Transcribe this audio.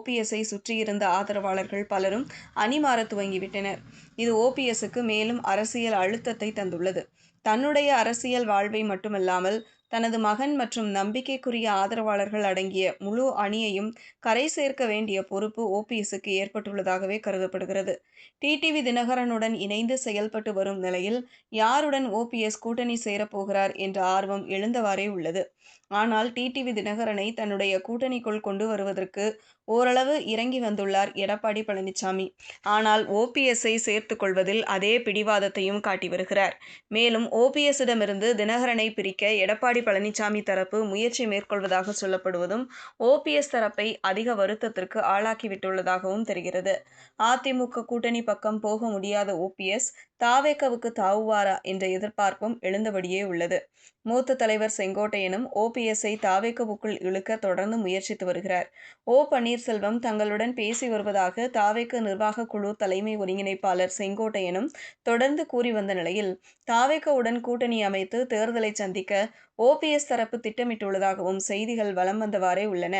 ஓபிஎஸ்ஐ சுற்றியிருந்த ஆதரவாளர்கள் பலரும் அணிமாற துவங்கிவிட்டனர். இது ஓபிஎஸ்க்கு மேலும் அரசியல் அழுத்தத்தை தந்துள்ளது. தன்னுடைய அரசியல் வாழ்வை மட்டுமல்லாமல் தனது மகன் மற்றும் நம்பிக்கைக்குரிய ஆதரவாளர்கள் அடங்கிய முழு அணியையும் கரை சேர்க்க வேண்டிய பொறுப்பு ஓபிஎஸ்க்கு ஏற்பட்டுள்ளதாகவே கருதப்படுகிறது. டிடிவி தினகரனுடன் இணைந்து செயல்பட்டு வரும் நிலையில் யாருடன் ஓபிஎஸ் கூட்டணி சேரப்போகிறார் என்ற ஆர்வம் எழுந்தவாறே உள்ளது. ஆனால் டிடிவி தினகரனை தன்னுடைய கூட்டணிக்குள் கொண்டு வருவதற்கு ஓரளவு இறங்கி வந்துள்ளார் எடப்பாடி பழனிசாமி. ஆனால் ஓபிஎஸ்ஐ சேர்த்துக் கொள்வதில் அதே பிடிவாதத்தையும் காட்டி வருகிறார். மேலும் ஓபிஎஸ்ஸிடமிருந்து தினகரனை பிரிக்க எடப்பாடி பழனிசாமி தரப்பு முயற்சி மேற்கொள்வதாக சொல்லப்படுவதும் ஓபிஎஸ் தரப்பை அதிக வருத்தத்திற்கு ஆளாக்கிவிட்டுள்ளதாகவும் தெரிகிறது. அதிமுக கூட்டணி பக்கம் போக முடியாத ஓபிஎஸ் தாவேகாவுக்கு தாவுவாரா என்ற எதிர்பார்ப்பும் எழுந்தபடியே உள்ளது. மூத்த தலைவர் செங்கோட்டையனும் ஓபிஎஸ்ஐ தாவேகாவுக்குள் இழுக்க தொடர்ந்து முயற்சித்து வருகிறார். ஓ. பன்னீர்செல்வம் தங்களுடன் பேசி வருவதாக தாவேகா நிர்வாக குழு தலைமை ஒருங்கிணைப்பாளர் செங்கோட்டையனும் தொடர்ந்து கூறி வந்த நிலையில் தாவேகாவுடன் கூட்டணி அமைத்து தேர்தலை சந்திக்க ஓபிஎஸ் தரப்பு திட்டமிட்டுள்ளதாகவும் செய்திகள் வலம் வந்தவாறே உள்ளன.